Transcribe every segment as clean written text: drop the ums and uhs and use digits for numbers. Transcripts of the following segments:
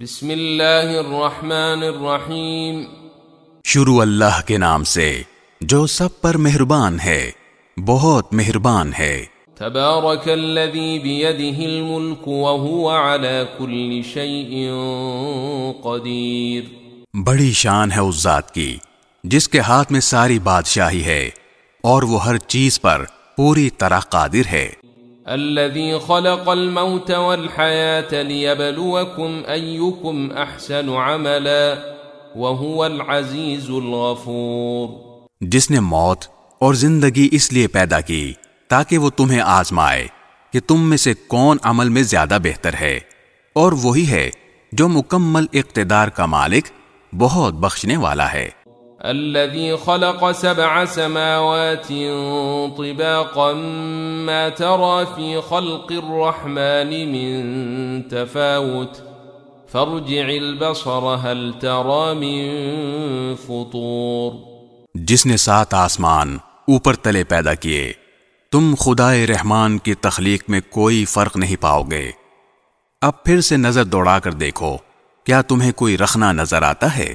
بسم اللہ الرحمن الرحیم۔ شروع اللہ کے نام سے جو سب پر مہربان ہے، بہت مہربان ہے۔ تبارک الذی بیدہ الملک وہو علی کل شیء قدیر۔ بڑی شان ہے اس ذات کی جس کے ہاتھ میں ساری بادشاہی ہے اور وہ ہر چیز پر پوری طرح قادر ہے۔ الذي خلق الموت والحياة ليبلوكم أيكم أحسن عملا وهو العزيز الغفور۔ جس نے موت اور زندگی اس لیے پیدا کی تاکہ وہ تمہیں آزمائے کہ تم میں سے کون عمل میں زیادہ بہتر ہے، اور وہی ہے جو مکمل اقتدار کا مالک، بہت بخشنے والا ہے۔ الذي خلق 7 سماوات طباقا ما ترى في خلق الرحمن من تفاوت فارجع البصر هل ترى من فطور۔ جس نے 7 آسمان اوپر تلے پیدا کیے، تم خدائے رحمان کی تخلیق میں کوئی فرق نہیں پاؤ گے۔ اب پھر سے نظر دوڑا کر دیکھو، کیا تمہیں کوئی رخنا نظر آتا ہے؟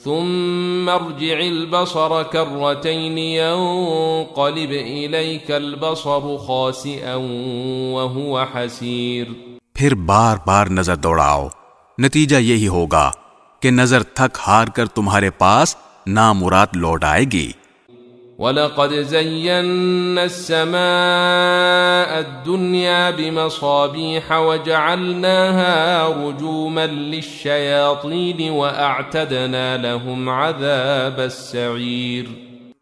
ثم ارجع البصر كرتين ينقلب إليك البصر خاسئا وهو حسير۔ پھر بار بار نظر دوڑاؤ، نتیجہ یہی ہوگا کہ نظر تھک ہار کر تمہارے پاس نامراد لوٹ آئے گی۔ وَلَقَدْ زَيَّنَّا السَّمَاءَ الدُّنْيَا بِمَصَابِيحَ وَجَعَلْنَاهَا رُجُومًا لِلشَّيَاطِينِ وَأَعْتَدْنَا لَهُمْ عَذَابَ السَّعِيرِ۔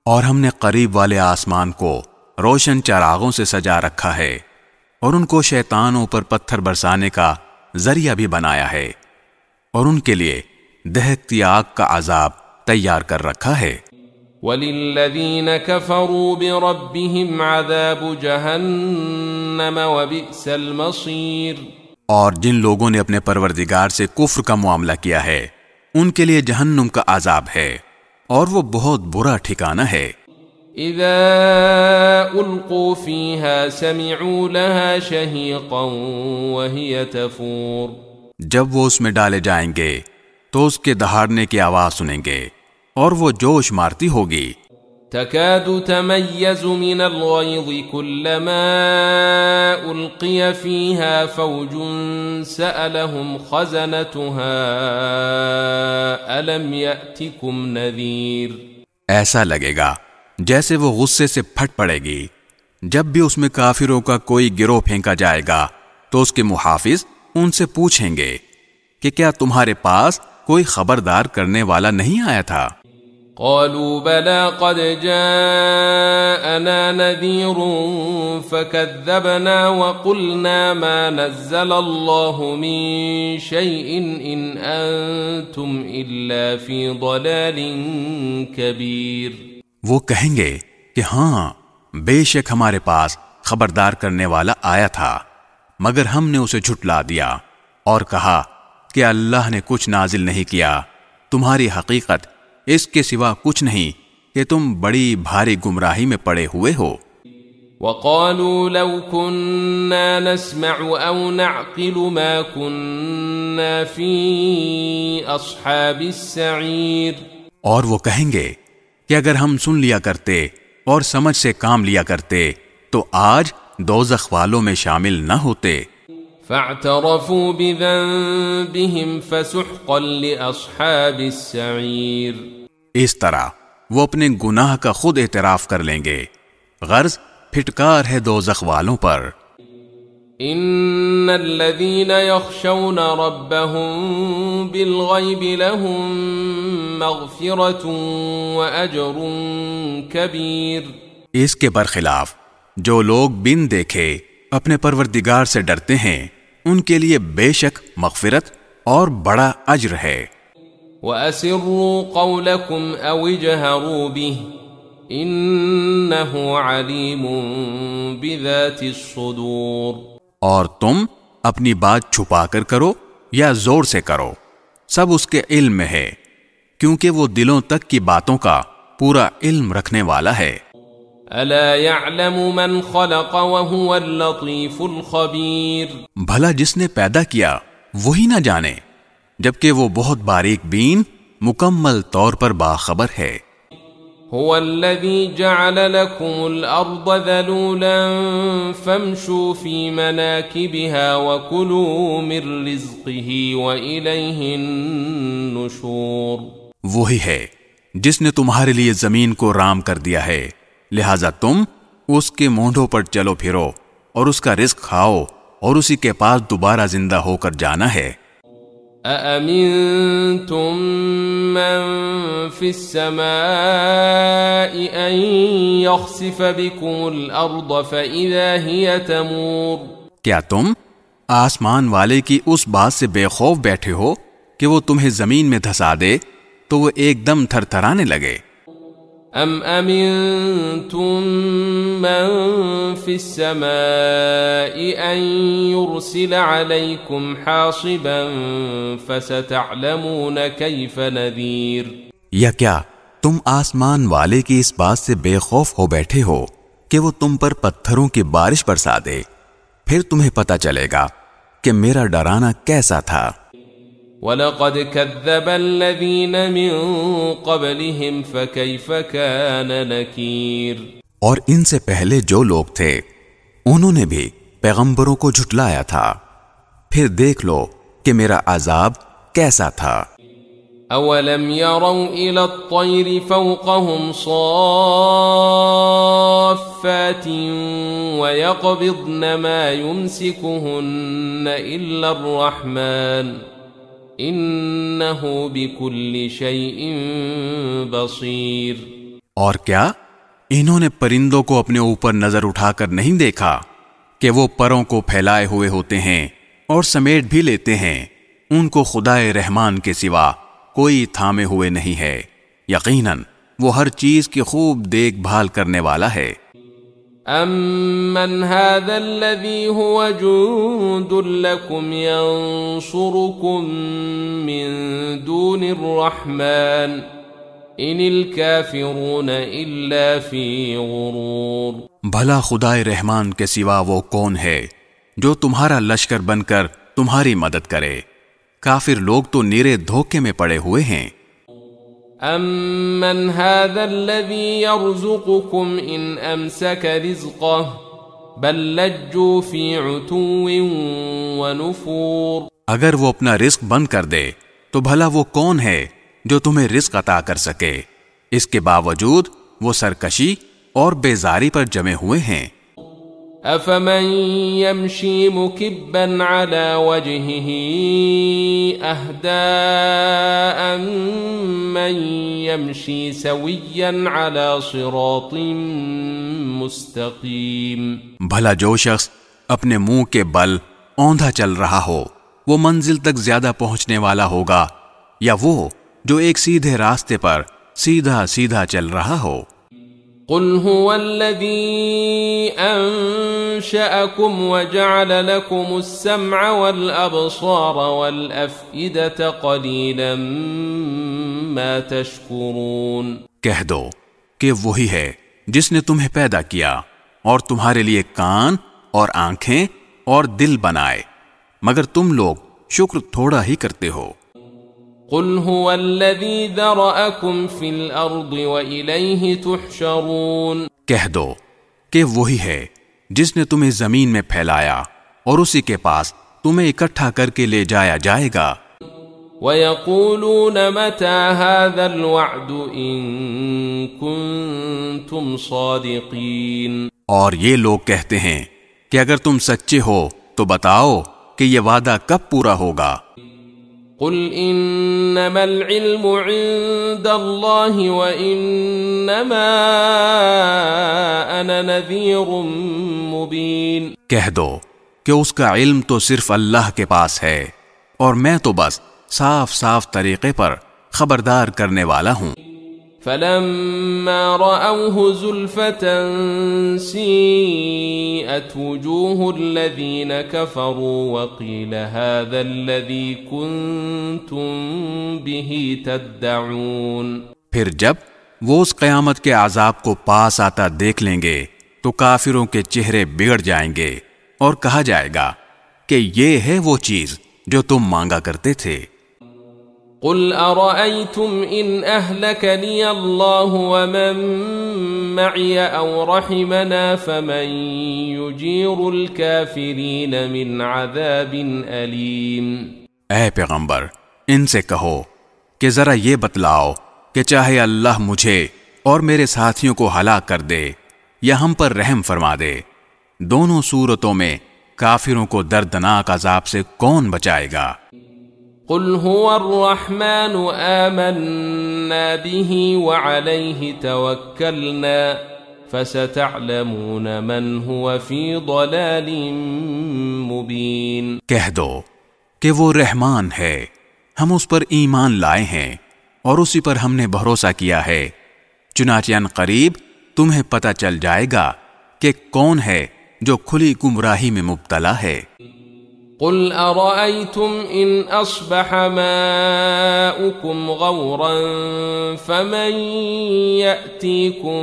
اور ہم نے قریب والے آسمان کو روشن چراغوں سے سجا رکھا ہے، اور ان کو شیطانوں پر پتھر برسانے کا ذریعہ بھی بنایا ہے، اور ان کے لیے دہکتی آگ کا عذاب تیار کر رکھا ہے۔ وَلِلَّذِينَ كَفَرُوا بِرَبِّهِمْ عَذَابُ جَهَنَّمَ وَبِئْسَ الْمَصِيرُ۔ اور جن لوگوں نے اپنے پروردگار سے کفر کا معاملہ کیا ہے، ان کے لیے جہنم کا عذاب ہے، اور وہ بہت برا ٹھکانہ ہے۔ اذا القوا فيها سمعوا لها شهيقا وهي تفور۔ جب وہ اس میں ڈالے جائیں گے تو اس کے دہاڑنے کی آواز سنیں گے، اور وہ جوش مارتی ہوگی۔ تكاد تميز من الغيظ كلما ألقي فيها فوج سألهم خزنتها ألم يأتكم نذير۔ ایسا لگے گا جیسے وہ غصے سے پھٹ پڑے گی۔ جب بھی اس میں کافروں کا کوئی گروہ پھینکا جائے گا تو اس کے محافظ ان سے پوچھیں گے کہ کیا تمہارے پاس کوئی خبردار کرنے والا نہیں آیا تھا؟ قالوا بلى قد جاءنا نذير فكذبنا وقلنا ما نزل الله من شيء إن أنتم إلا في ضلال كبير۔ وہ کہیں گے کہ ہاں، بے شک ہمارے پاس خبردار کرنے والا آیا تھا، مگر ہم نے اسے جھٹلا دیا اور کہا کہ اللہ نے کچھ نازل نہیں کیا، تمہاری حقیقت اس کے سوا کچھ نہیں کہ تم بڑی بھاری گمراہی میں پڑے ہوئے ہو۔ وقالوا لو كنا نسمع او نعقل ما كنا في اصحاب السعير۔ اور وہ کہیں گے کہ اگر ہم سن لیا کرتے اور سمجھ سے کام لیا کرتے تو آج دوزخ والوں میں شامل نہ ہوتے۔ فاعترفوا بذنبهم فسحقا لأصحاب السعير۔ اس طرح وہ اپنے گناہ کا خود اعتراف کر لیں گے، غرض پھٹکار ہے دوزخ والوں پر۔ ان الذين يخشون ربهم بالغيب لهم مغفرة واجر كبير۔ اس کے برخلاف جو لوگ بن دیکھے اپنے پروردگار سے ڈرتے ہیں، ان کے لیے بے شک مغفرت اور بڑا اجر ہے۔ وَأَسِرُّوا قَوْلَكُمْ أَوْ اجْهَرُوا بِهِ إِنَّهُ عَلِيمٌ بِذَاتِ الصُّدُورِ۔ اور تم اپنی بات چھپا کر کرو یا زور سے کرو، سب اس کے علم میں ہے، کیونکہ وہ دلوں تک کی باتوں کا پورا علم رکھنے والا ہے۔ أَلَا يَعْلَمُ مَنْ خَلَقَ وَهُوَ اللَّطِيفُ الْخَبِيرُ۔ بھلا جس نے پیدا کیا وہی نہ جانے، جبکہ وہ بہت باریک بین مکمل طور پر باخبر ہے۔ هو الذي جعل لكم الأرض ذلولا فامشوا في مناكبها وكلوا من رزقه وإليه النشور۔ وہی ہے جس نے تمہارے لیے زمین کو رام کر دیا ہے، لہذا تم اس کے مونڈوں پر چلو پھرو اور اس کا رزق کھاؤ اور اسی کے پاس دوبارہ زندہ ہو کر جانا ہے۔ أَأَمِنْتُمْ مَنْ فِي السَّمَاءِ أَنْ يَخْسِفَ بِكُمُ الْأَرْضَ فَإِذَا هِيَ تَمُورُ۔ کیا تم آسمان والے کی اس بات سے بے خوف بیٹھے ہو کہ وہ تمہیں زمین میں دھسا دے تو وہ ایک دم تھر تھرانے لگے؟ ام امنتم من في السماء ان يرسل عليكم حاصبا فستعلمون كيف نذير۔ یا کیا تم آسمان والے کی اس بات سے بے خوف ہو بیٹھے ہو کہ وہ تم پر پتھروں کی بارش برسا دے؟ پھر تمہیں پتہ چلے گا کہ میرا ڈرانا کیسا تھا۔ وَلَقَدْ كَذَّبَ الَّذِينَ مِن قَبْلِهِمْ فَكَيْفَ كَانَ نَكِيرٌ۔ اور ان سے پہلے جو لوگ تھے انہوں نے بھی پیغمبروں کو جھٹلایا تھا، پھر دیکھ لو کہ میرا عذاب کیسا تھا۔ أَوَلَمْ يَرَوْا إِلَى الطَّيْرِ فَوْقَهُمْ صَافَّاتٍ وَيَقْبِضْنَ مَا يُمْسِكُهُنَّ إِلَّا الرَّحْمَنُ إِنَّهُ بِكُلِّ شَيْءٍ بَصِيرٌ۔ اور کیا انہوں نے پرندوں کو اپنے اوپر نظر اٹھا کر نہیں دیکھا کہ وہ پروں کو پھیلائے ہوئے ہوتے ہیں اور سمیٹ بھی لیتے ہیں؟ ان کو خدائے رحمان کے سوا کوئی تھامے ہوئے نہیں ہے، یقیناً وہ ہر چیز کی خوب دیکھ بھال کرنے والا ہے۔ أَمَّنْ هَذَا الَّذِي هُوَ جُندٌ لَكُمْ يَنصُرُكُم مِّن دُونِ الرَّحْمَنِ إِنِ الْكَافِرُونَ إِلَّا فِي غُرُورٍ۔ بھلا خدائے رحمان کے سوا وہ کون ہے جو تمہارا لشکر بن کر تمہاری مدد کرے؟ کافر لوگ تو نیرے دھوکے میں پڑے ہوئے ہیں۔ أَمَّنْ هَذَا الَّذِي يَرْزُقُكُمْ إِنْ أَمْسَكَ رِزْقَهُ بَلْ لَجُّوا فِي عُتُوٍّ وَنُفُورٍ۔ اگر وہ اپنا رزق بند کر دے تو بھلا وہ کون ہے جو تمہیں رزق عطا کر سکے؟ اس کے باوجود وہ سرکشی اور بیزاری پر جمے ہوئے ہیں۔ أَفَمَنْ يَمْشِي مُكِبًّا عَلَى وَجْهِهِ أَهْدَىٰ أَمَّنْ يَمْشِي سَوِيًّا عَلَى صِرَاطٍ مُسْتَقِيمٍ۔ بھلا جو شخص اپنے منہ کے بل اوندھا چل رہا ہو وہ منزل تک زیادہ پہنچنے والا ہوگا یا وہ جو ایک سیدھے راستے پر سیدھا سیدھا چل رہا ہو؟ قل هو الذي أنشأكم وجعل لكم السمع والأبصار والأفئدة قليلا ما تشكرون۔ کہہ دو کہ وہی ہے جس نے تمہیں پیدا کیا اور تمہارے لیے کان اور آنکھیں اور دل بنائے، مگر تم لوگ شکر تھوڑا ہی کرتے ہو۔ قل هو الذي ذرأكم في الأرض وإليه تحشرون۔ کہہ دو کہ وہی ہے جس نے تمہیں زمین میں پھیلایا اور اسی کے پاس تمہیں اکٹھا کر کے لے جایا جائے گا۔ وَيَقُولُونَ مَتَى هَذَا الْوَعْدُ إِن كُنتُمْ صَادِقِينَ۔ اور یہ لوگ کہتے ہیں کہ اگر تم سچے ہو تو بتاؤ کہ یہ وعدہ کب پورا ہوگا۔ قل انما العلم عند الله وانما انا نذير مبين۔ کہہ دو کہ اس کا علم تو صرف اللہ کے پاس ہے اور میں تو بس صاف صاف طریقے پر خبردار کرنے والا ہوں۔ فلما رأوه زلفة سيئت وجوه الذين كفروا وقيل هذا الذي كنتم به تدعون۔ پھر جب وہ اس قیامت کے عذاب کو پاس آتا دیکھ لیں گے تو کافروں کے چہرے بگڑ جائیں گے اور کہا جائے گا کہ یہ ہے وہ چیز جو تم مانگا کرتے تھے۔ قل أرأيتم إن أهلكني الله ومن معي أو رحمنا فمن يجير الكافرين من عذاب أليم۔ اے پیغمبر ان سے کہو کہ ذرا یہ بتلاؤ کہ چاہے اللہ مجھے اور میرے ساتھیوں کو ہلاک کر دے یا ہم پر رحم فرما دے، دونوں صورتوں میں کافروں کو دردناک عذاب سے کون بچائے گا؟ قل هو الرحمن آمنا به وعليه توكلنا فستعلمون من هو في ضلال مبين۔ کہہ دو کہ وہ رحمان ہے، ہم اس پر ایمان لائے ہیں اور اسی پر ہم نے بھروسہ کیا ہے، چنانچہ ان قریب تمہیں پتہ چل جائے گا کہ کون ہے جو کھلی گمراہی میں مبتلا ہے۔ قل أرأيتم إن أصبح ماؤكم غورا فمن يأتيكم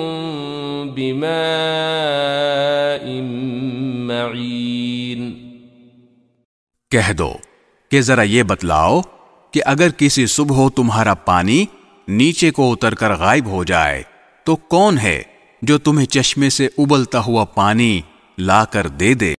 بماء معين۔ کہہ دو کہ ذرا یہ بتلاؤ کہ اگر کسی صبح تمہارا پانی نیچے کو اتر کر غائب ہو جائے تو کون ہے جو تمہیں چشمے سے ابلتا ہوا پانی لا کر دے دے؟